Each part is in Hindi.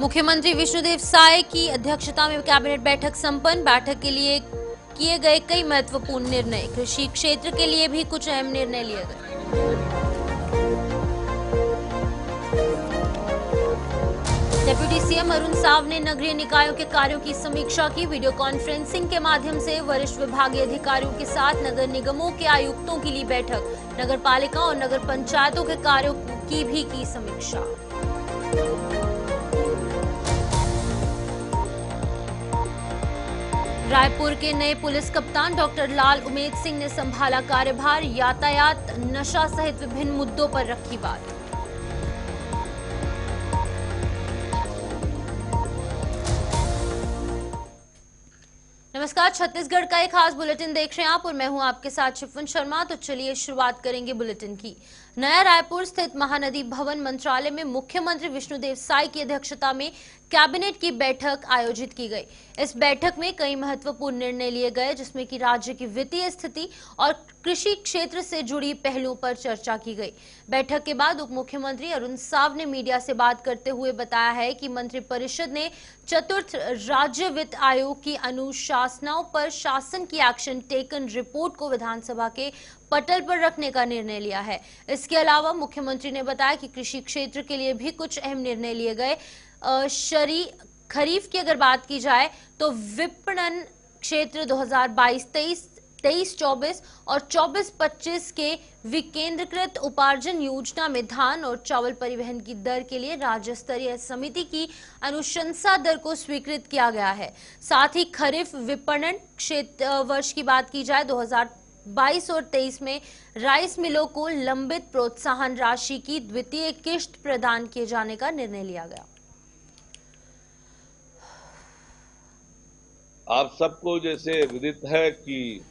मुख्यमंत्री विष्णुदेव साय की अध्यक्षता में कैबिनेट बैठक संपन्न। बैठक के लिए किए गए कई महत्वपूर्ण निर्णय। कृषि क्षेत्र के लिए भी कुछ अहम निर्णय लिए गए। डिप्टी सीएम अरुण साव ने नगरीय निकायों के कार्यों की समीक्षा की। वीडियो कॉन्फ्रेंसिंग के माध्यम से वरिष्ठ विभागीय अधिकारियों के साथ नगर निगमों के आयुक्तों की ली बैठक। नगर पालिका और नगर पंचायतों के कार्यों की भी की समीक्षा। रायपुर के नए पुलिस कप्तान डॉक्टर लाल उमेद सिंह ने संभाला कार्यभार। यातायात, नशा सहित विभिन्न मुद्दों पर रखी बात। नमस्कार, छत्तीसगढ़ का एक खास बुलेटिन देख रहे हैं आप और मैं हूं आपके साथ शिफन शर्मा। तो चलिए शुरुआत करेंगे बुलेटिन की। नया रायपुर स्थित महानदी भवन मंत्रालय में मुख्यमंत्री विष्णुदेव साय की अध्यक्षता में कैबिनेट की बैठक आयोजित की गई। इस बैठक में कई महत्वपूर्ण निर्णय लिए गए, जिसमें कि राज्य की वित्तीय स्थिति और कृषि क्षेत्र से जुड़ी पहलुओं पर चर्चा की गई। बैठक के बाद उप मुख्यमंत्री अरुण साव ने मीडिया से बात करते हुए बताया है कि मंत्रिपरिषद ने चतुर्थ राज्य वित्त आयोग की अनुशासनाओं पर शासन की एक्शन टेकन रिपोर्ट को विधानसभा के पटल पर रखने का निर्णय लिया है। इसके अलावा मुख्यमंत्री ने बताया कि कृषि क्षेत्र के लिए भी कुछ अहम निर्णय लिए गए। खरीफ की अगर बात की जाए तो विपणन क्षेत्र 2022-23, 23-24 और 24-25 के विकेंद्रीकृत उपार्जन योजना में धान और चावल परिवहन की दर के लिए राज्य स्तरीय समिति की अनुशंसा दर को स्वीकृत किया गया है। साथ ही खरीफ विपणन क्षेत्र वर्ष की बात की जाए 2022 और 23 में राइस मिलों को लंबित प्रोत्साहन राशि की द्वितीय किश्त प्रदान किए जाने का निर्णय लिया गया। आप सबको जैसे विदित है कि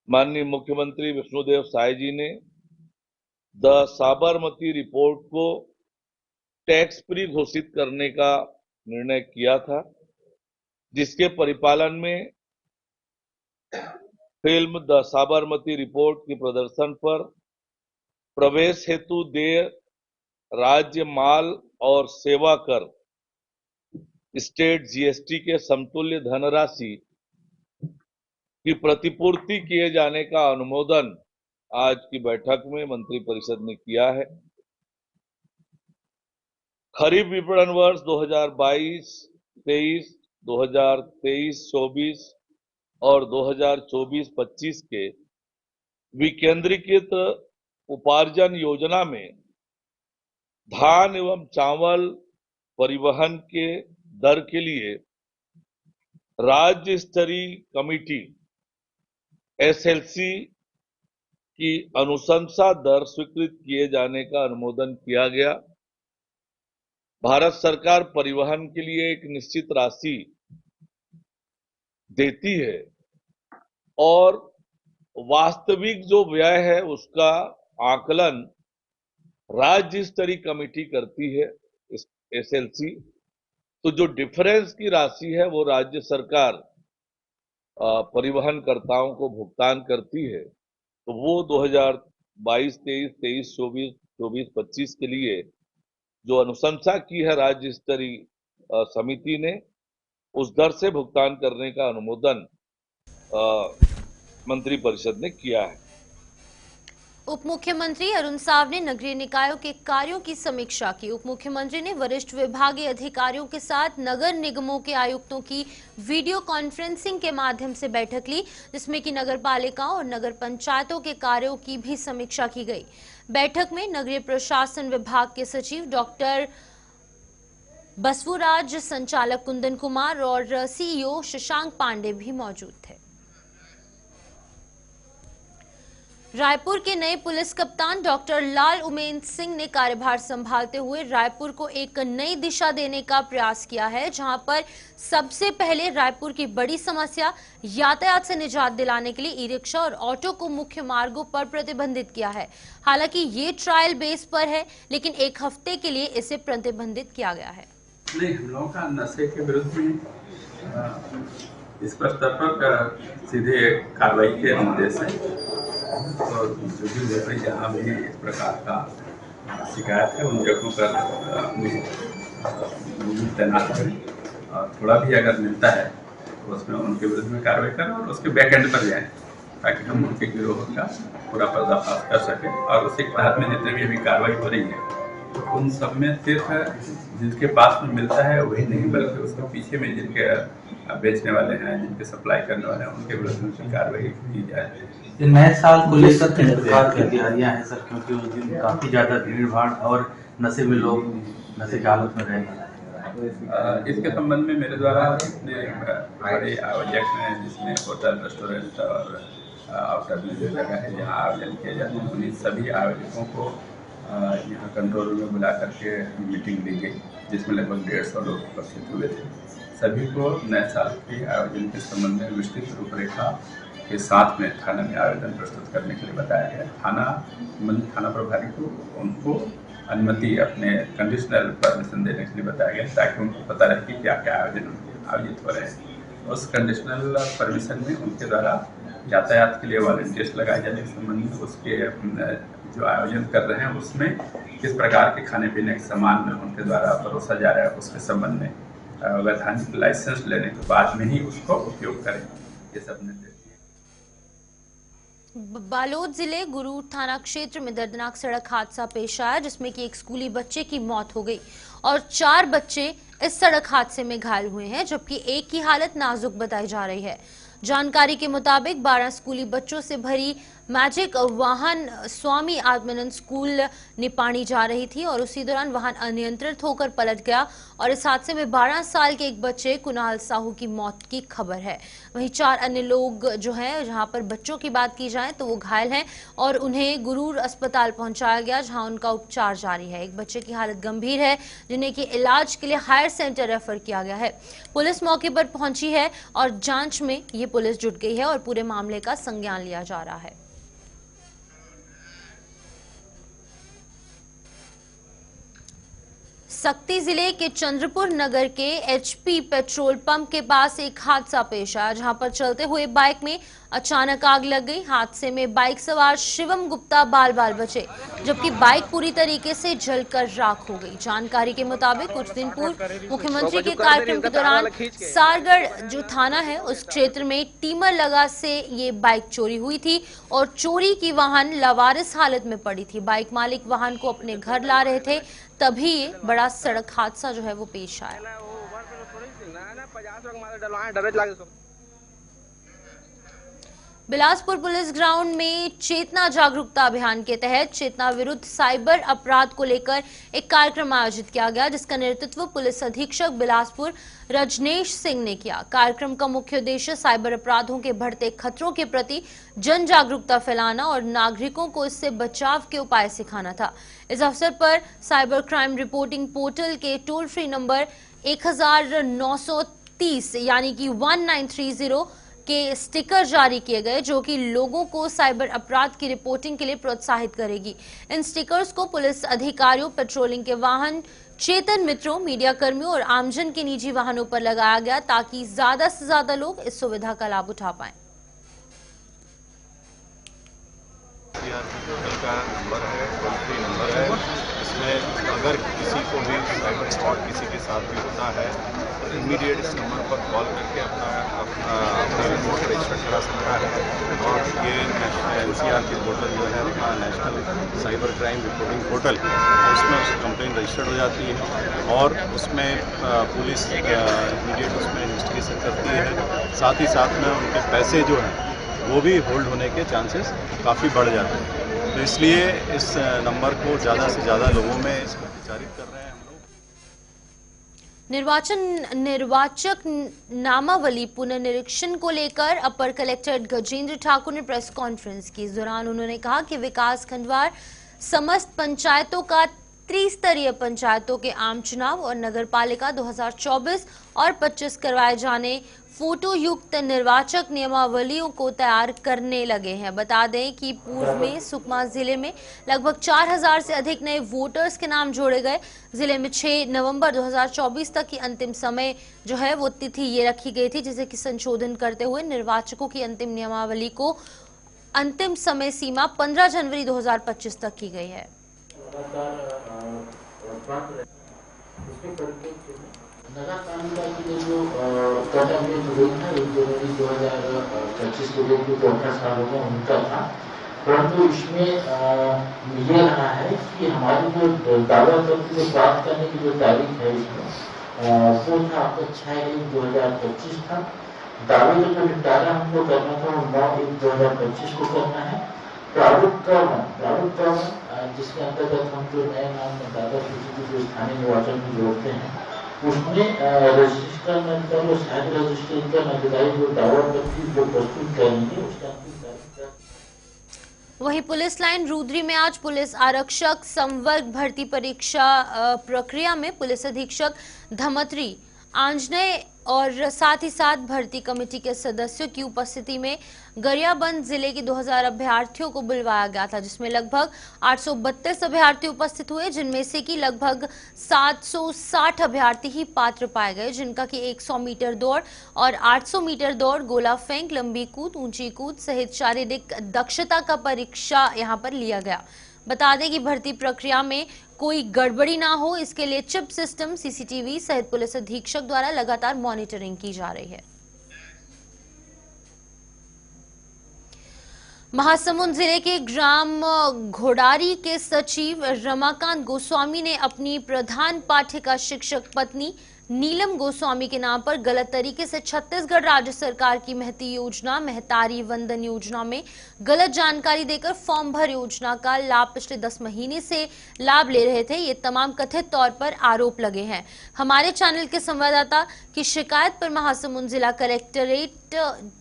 माननीय मुख्यमंत्री विष्णुदेव साय जी ने द साबरमती रिपोर्ट को टैक्स फ्री घोषित करने का निर्णय किया था, जिसके परिपालन में फिल्म द साबरमती रिपोर्ट के प्रदर्शन पर प्रवेश हेतु देय राज्य माल और सेवा कर स्टेट जीएसटी के समतुल्य धनराशि की प्रतिपूर्ति किए जाने का अनुमोदन आज की बैठक में मंत्रिपरिषद ने किया है। खरीफ विपणन वर्ष 2022-23, 2023-24 और 2024-25 के विकेंद्रीकृत उपार्जन योजना में धान एवं चावल परिवहन के दर के लिए राज्य स्तरीय कमेटी एसएलसी की अनुशंसा दर स्वीकृत किए जाने का अनुमोदन किया गया। भारत सरकार परिवहन के लिए एक निश्चित राशि देती है और वास्तविक जो व्यय है उसका आकलन राज्य स्तरीय कमेटी करती है एसएलसी। तो जो डिफरेंस की राशि है वो राज्य सरकार परिवहनकर्ताओं को भुगतान करती है। तो वो 2022-23, 23-24, 24-25 के लिए जो अनुशंसा की है राज्य स्तरीय समिति ने, उस दर से भुगतान करने का अनुमोदन मंत्रिपरिषद ने किया है। उप मुख्यमंत्री अरुण साव ने नगरीय निकायों के कार्यों की समीक्षा की। उप मुख्यमंत्री ने वरिष्ठ विभागीय अधिकारियों के साथ नगर निगमों के आयुक्तों की वीडियो कॉन्फ्रेंसिंग के माध्यम से बैठक ली, जिसमें कि नगर पालिकाओं और नगर पंचायतों के कार्यों की भी समीक्षा की गई। बैठक में नगरीय प्रशासन विभाग के सचिव डॉक्टर बसवराज, संचालक कुंदन कुमार और सीईओ शशांक पांडे भी मौजूद थे। रायपुर के नए पुलिस कप्तान डॉक्टर लाल उमेद सिंह ने कार्यभार संभालते हुए रायपुर को एक नई दिशा देने का प्रयास किया है, जहां पर सबसे पहले रायपुर की बड़ी समस्या यातायात से निजात दिलाने के लिए ई रिक्शा और ऑटो को मुख्य मार्गों पर प्रतिबंधित किया है। हालांकि ये ट्रायल बेस पर है, लेकिन एक हफ्ते के लिए इसे प्रतिबंधित किया गया है। नहीं, हम लोगों का नशे के विरुद्ध में इस पर स्तर पर सीधे कार्रवाई के निर्देश है और जो भी जगह जहाँ भी इस प्रकार का शिकायत है उन जगहों पर वो भी तैनात करें और थोड़ा भी अगर मिलता है तो उसमें उनके विरुद्ध में कार्रवाई करें और उसके बैक एंड पर जाएं ताकि हम उनके गिरोह का पूरा पर्दाफाश कर सकें। और उसी के तहत में जितने भी अभी कार्रवाई हो रही है उन सब में सिर्फ जिनके पास में मिलता है वही नहीं, बल्कि उसके पीछे में जिनके बेचने वाले हैं, जिनके सप्लाई करने वाले हैं, उनके विरुद्ध में कार्रवाई की जाए। ये नए साल को लेकर क्या तैयारियां हैं सर, क्योंकि उस दिन काफी ज्यादा भीड़ भाड़ और नशे में लोग नशे की हालत में रहेंगे। इसके संबंध में मेरे द्वारा जितने बड़े आयोजक हैं जिसमें होटल, रेस्टोरेंट और आउटर में जो जगह है जहाँ आयोजन किए जाते हैं उन्हीं सभी आयोजकों को यहाँ कंट्रोल रूम में बुला करके मीटिंग ली गई जिसमें लगभग 150 लोग उपस्थित हुए थे। सभी को नए साल के आयोजन के संबंध में विस्तृत रूपरेखा के साथ में थाना में आवेदन प्रस्तुत करने के लिए बताया गया। थाना प्रभारी को उनको अनुमति अपने कंडीशनल परमिशन देने के लिए बताया गया ताकि उनको पता रहे कि क्या क्या आयोजन आयोजित हो रहे हैं। उस कंडीशनल परमिशन में उनके द्वारा यातायात के लिए वॉलंटियर्स लगाए जाने के संबंध में, उसके जो आयोजन कर रहे हैं उसमें किस प्रकार के खाने पीने के सामान उनके द्वारा परोसा जा रहा है उसके संबंध में वैधानिक लाइसेंस लेने के बाद में ही उसको उपयोग करें। ये सब निर्देश बालोद जिले गुरूर थाना क्षेत्र में दर्दनाक सड़क हादसा पेश आया जिसमें कि एक स्कूली बच्चे की मौत हो गई और 4 बच्चे इस सड़क हादसे में घायल हुए हैं, जबकि एक की हालत नाजुक बताई जा रही है। जानकारी के मुताबिक 12 स्कूली बच्चों से भरी मैजिक वाहन स्वामी आत्मानंद स्कूल निपाणी जा रही थी और उसी दौरान वाहन अनियंत्रित होकर पलट गया और इस हादसे में 12 साल के एक बच्चे कुणाल साहू की मौत की खबर है। वहीं 4 अन्य लोग जो हैं, जहां पर बच्चों की बात की जाए तो वो घायल हैं और उन्हें गुरूर अस्पताल पहुंचाया गया जहां उनका उपचार जारी है। एक बच्चे की हालत गंभीर है जिन्हें कि इलाज के लिए हायर सेंटर रेफर किया गया है। पुलिस मौके पर पहुंची है और जांच में ये पुलिस जुट गई है और पूरे मामले का संज्ञान लिया जा रहा है। सक्ती जिले के चंद्रपुर नगर के एचपी पेट्रोल पंप के पास एक हादसा पेश आया जहां पर चलते हुए बाइक में अचानक आग लग गई। हादसे में बाइक सवार शिवम गुप्ता बाल बाल बचे, जबकि बाइक पूरी तरीके से जलकर राख हो गई। जानकारी के मुताबिक कुछ दिन पूर्व मुख्यमंत्री के कार्यक्रम के दौरान सारगढ़ जो थाना है उस क्षेत्र में टीमर लगा से ये बाइक चोरी हुई थी और चोरी की वाहन लावारिस हालत में पड़ी थी। बाइक मालिक वाहन को अपने घर ला रहे थे, तभी ये बड़ा सड़क हादसा जो है वो पेश आया। बिलासपुर पुलिस ग्राउंड में चेतना जागरूकता अभियान के तहत चेतना विरुद्ध साइबर अपराध को लेकर एक कार्यक्रम आयोजित किया गया जिसका नेतृत्व पुलिस अधीक्षक बिलासपुर रजनेश सिंह ने किया। कार्यक्रम का मुख्य उद्देश्य साइबर अपराधों के बढ़ते खतरों के प्रति जन जागरूकता फैलाना और नागरिकों को इससे बचाव के उपाय सिखाना था। इस अवसर पर साइबर क्राइम रिपोर्टिंग पोर्टल के टोल फ्री नंबर 1930 यानी कि 1930 के स्टिकर जारी किए गए जो कि लोगों को साइबर अपराध की रिपोर्टिंग के लिए प्रोत्साहित करेगी। इन स्टिकर्स को पुलिस अधिकारियों, पेट्रोलिंग के वाहन, चेतन मित्रों, मीडिया कर्मियों और आमजन के निजी वाहनों पर लगाया गया ताकि ज्यादा से ज्यादा लोग इस सुविधा का लाभ उठा पाएं। का नंबर है, टोल फ्री नंबर है। इसमें अगर किसी को भी साइबर फ्रॉड किसी के साथ भी होता है तो इमीडिएट इस नंबर पर कॉल करके अपना रिपोर्ट रजिस्टर करा सकता है। और ये NCR की पोर्टल जो है अपना national cyber crime reporting portal, उसमें उसकी कंप्लेंट रजिस्टर्ड हो जाती है और उसमें पुलिस इमीडिएट उसमें इन्वेस्टिगेशन करती है। साथ ही साथ में उनके पैसे जो हैं वो भी होल्ड होने के चांसेस काफ़ी बढ़ जाते हैं। तो इसलिए इस नंबर को ज़्यादा से ज़्यादा लोगों में इसको प्रचारित कर रहे हैं हम लोग। निर्वाचक नामावली पुनर्निरीक्षण को लेकर अपर कलेक्टर गजेंद्र ठाकुर ने प्रेस कॉन्फ्रेंस की। इस दौरान उन्होंने कहा कि विकास खंडवार समस्त पंचायतों का त्रिस्तरीय पंचायतों के आम चुनाव और नगरपालिका 2024 और 25 करवाए जाने फोटो युक्त निर्वाचक नियमावलियों को तैयार करने लगे हैं। बता दें कि पूर्व में सुकमा जिले में लगभग 4000 से अधिक नए वोटर्स के नाम जोड़े गए। जिले में 6 नवंबर 2024 तक की अंतिम समय जो है वो तिथि ये रखी गई थी, जिसे कि संशोधन करते हुए निर्वाचकों की अंतिम नियमावली को अंतिम समय सीमा 15 जनवरी 2025 तक की गई है। नगर पालिका के लिए जो कदम हुई था 1 जनवरी 2025 को जो 18 सालों का उनका था, परंतु इसमें ये रहा है कि हमारी जो दावा पत्र को प्राप्त करने की जो तारीख है इसमें वो था आपका 6/1/2025 था। दावे का जो निपटारा हमको करना था वो 9/1/2025 को करना है। प्रारूप क्रम जिसके अंतर्गत हम जो नए नाम मतदाता सूची की जो स्थानीय निर्वाचन में जोड़ते हैं उसमें रजिस्टर नंबर और शायद रजिस्टर अधिकारी जो दावा पत्र जो प्रस्तुत करेंगे उसका वहीं पुलिस लाइन रुद्री में आज पुलिस आरक्षक संवर्ग भर्ती परीक्षा प्रक्रिया में पुलिस अधीक्षक धमत्री आंजनेय और साथ ही साथ भर्ती कमेटी के सदस्यों की उपस्थिति में गरियाबंद जिले के 2000 अभ्यर्थियों को बुलवाया गया था, जिसमें लगभग 832 अभ्यर्थी उपस्थित हुए, जिनमें से कि लगभग 760 अभ्यर्थी ही पात्र पाए गए, जिनका कि 100 मीटर दौड़ और 800 मीटर दौड़, गोला फेंक, लंबी कूद, ऊंची कूद सहित शारीरिक दक्षता का परीक्षा यहां पर लिया गया। बता दें कि भर्ती प्रक्रिया में कोई गड़बड़ी ना हो, इसके लिए चिप सिस्टम, सीसीटीवी सहित पुलिस अधीक्षक द्वारा लगातार मॉनिटरिंग की जा रही है। महासमुंद जिले के ग्राम घोड़ारी के सचिव रमाकांत गोस्वामी ने अपनी प्रधान पाठिका शिक्षक पत्नी नीलम गोस्वामी के नाम पर गलत तरीके से छत्तीसगढ़ राज्य सरकार की महती योजना महतारी वंदन योजना में गलत जानकारी देकर फॉर्म भर योजना का लाभ पिछले 10 महीने से लाभ ले रहे थे। ये तमाम कथित तौर पर आरोप लगे हैं। हमारे चैनल के संवाददाता की शिकायत पर महासमुंद जिला कलेक्टरेट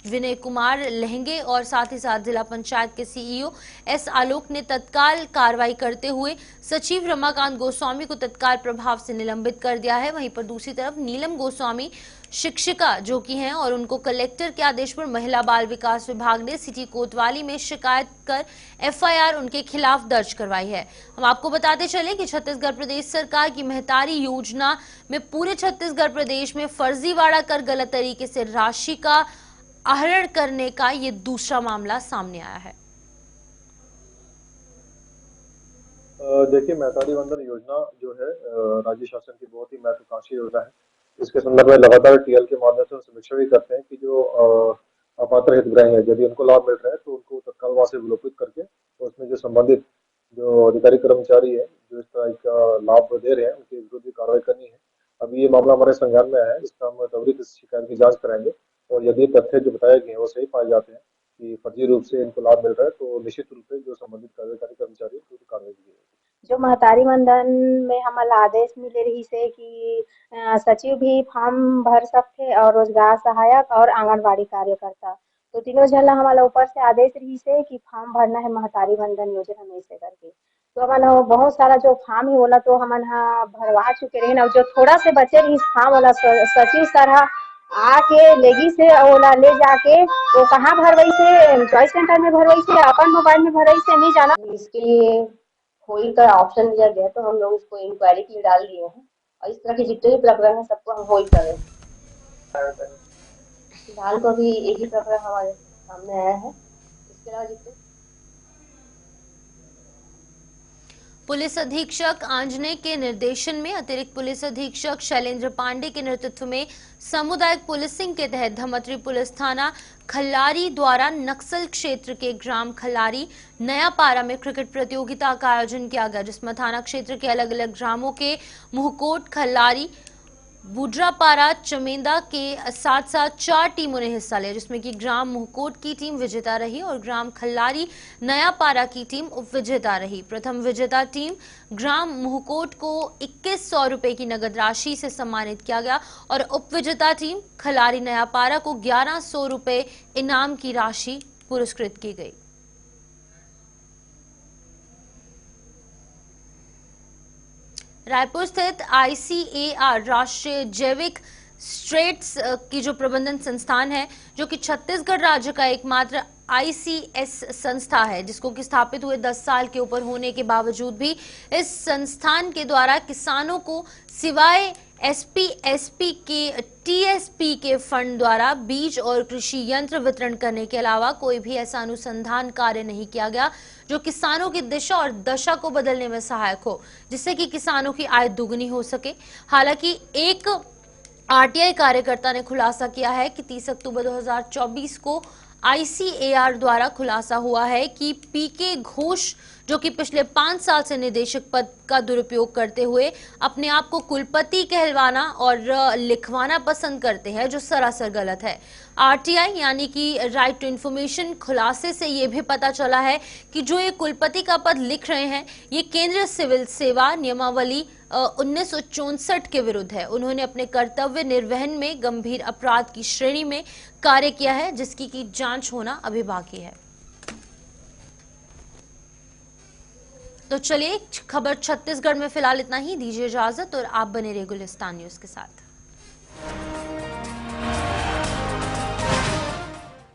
विनय कुमार लहंगे और साथ ही साथ जिला पंचायत के सीईओ एस आलोक ने तत्काल कार्रवाई करते हुए सचिव रमाकांत गोस्वामी को तत्काल प्रभाव से निलंबित कर दिया है। वहीं पर दूसरी तरफ नीलम गोस्वामी शिक्षिका जो कि हैं और उनको कलेक्टर के आदेश पर महिला बाल विकास विभाग ने सिटी कोतवाली में शिकायत कर एफआईआर उनके खिलाफ दर्ज करवाई है। हम आपको बताते चले कि छत्तीसगढ़ प्रदेश सरकार की महतारी योजना में पूरे छत्तीसगढ़ प्रदेश में फर्जीवाड़ा कर गलत तरीके से राशि का आहरण करने का ये दूसरा मामला सामने आया है। देखिए, महतारी वंदन योजना जो है राज्य शासन की बहुत ही महत्वाकांक्षी योजना है। इसके संदर्भ में लगातार टीएल के माध्यम से समीक्षा भी करते हैं कि जो अपात्र हितग्राही है यदि उनको लाभ मिल रहा है तो उनको तत्काल वहां से विलोपित करके उसमें जो संबंधित जो अधिकारी कर्मचारी है जो इस तरह का लाभ दे रहे हैं उनके विरुद्ध भी कार्रवाई करनी है। अभी ये मामला हमारे संज्ञान में आया है, इसका हम त्वरित शिकायत की जांच कराएंगे और यदि तथ्य जो बताए गए हैं वो सही पाए जाते हैं कि फर्जी रूप से इनको लाभ मिल रहा है तो निश्चित रूप से जो संबंधित कार्यकारी कर्मचारी है उनकी कार्रवाई की जाएगी। जो महतारी वंदन में हमला आदेश मिले रही से कि सचिव भी फॉर्म भर सकते और रोजगार सहायक और आंगनबाड़ी कार्यकर्ता तो तीनों झला हमारा ऊपर से आदेश रही से कि फॉर्म भरना है महतारी वंदन योजना में से करके तो हमन बहुत सारा जो फॉर्म ही होला तो हमन भरवा चुके रहे ना। जो थोड़ा से बचे रही फॉर्म वाला सचिव सर आके लेगी से ओला ले जाके वो कहाँ भरवई से चॉइस सेंटर में भरवई से अपन मोबाइल में भरवई से नहीं जाना। इसके लिए होल्ड का ऑप्शन दिया गया तो हम लोग इसको इंक्वायरी के लिए डाल दिए हैं और इस तरह के जितने भी प्रकरण है सबको हम होल्ड करें। फिलहाल तो अभी एक ही प्रकरण हमारे सामने आया है, इसके अलावा जितने पुलिस अधीक्षक आंजनेय के निर्देशन में अतिरिक्त पुलिस अधीक्षक शैलेंद्र पांडे के नेतृत्व में सामुदायिक पुलिसिंग के तहत धमत्री पुलिस थाना खल्लारी द्वारा नक्सल क्षेत्र के ग्राम खल्लारी नयापारा में क्रिकेट प्रतियोगिता का आयोजन किया गया, जिसमें थाना क्षेत्र के अलग अलग ग्रामों के मुहकोट, खल्लारी, बुड्रापारा, चमेंदा के साथ साथ 4 टीमों ने हिस्सा लिया, जिसमें कि ग्राम मुहकोट की टीम विजेता रही और ग्राम खल्लारी नयापारा की टीम उप विजेता रही। प्रथम विजेता टीम ग्राम मुहकोट को 2100 रुपए की नगद राशि से सम्मानित किया गया और उप विजेता टीम खल्लारी नयापारा को 1100 रुपए इनाम की राशि पुरस्कृत की गई। रायपुर स्थित ICAR राष्ट्रीय जैविक स्ट्रेट्स की जो प्रबंधन संस्थान है जो कि छत्तीसगढ़ राज्य का एकमात्र ICS संस्था है, जिसको कि स्थापित हुए 10 साल के ऊपर होने के बावजूद भी इस संस्थान के द्वारा किसानों को सिवाय SPSP के TSP के फंड द्वारा बीज और कृषि यंत्र वितरण करने के अलावा कोई भी ऐसा अनुसंधान कार्य नहीं किया गया जो किसानों की दिशा और दशा को बदलने में सहायक हो, जिससे कि किसानों की आय दुगनी हो सके। हालांकि एक आरटीआई कार्यकर्ता ने खुलासा किया है कि 30 अक्टूबर 2024 को आईसीएआर द्वारा खुलासा हुआ है कि पीके घोष, जो कि पिछले 5 साल से निदेशक पद का दुरुपयोग करते हुए अपने आप को कुलपति कहलवाना और लिखवाना पसंद करते हैं, जो सरासर गलत है। आरटीआई यानी कि राइट टू इंफॉर्मेशन खुलासे से ये भी पता चला है कि जो ये कुलपति का पद लिख रहे हैं, ये केंद्रीय सिविल सेवा नियमावली 1964 के विरुद्ध है। उन्होंने अपने कर्तव्य निर्वहन में गंभीर अपराध की श्रेणी में कार्य किया है, जिसकी की जांच होना अभी बाकी है। तो चलिए, खबर छत्तीसगढ़ में फिलहाल इतना ही। दीजिए इजाजत और आप बने रहिए गुलिस्तान न्यूज के साथ।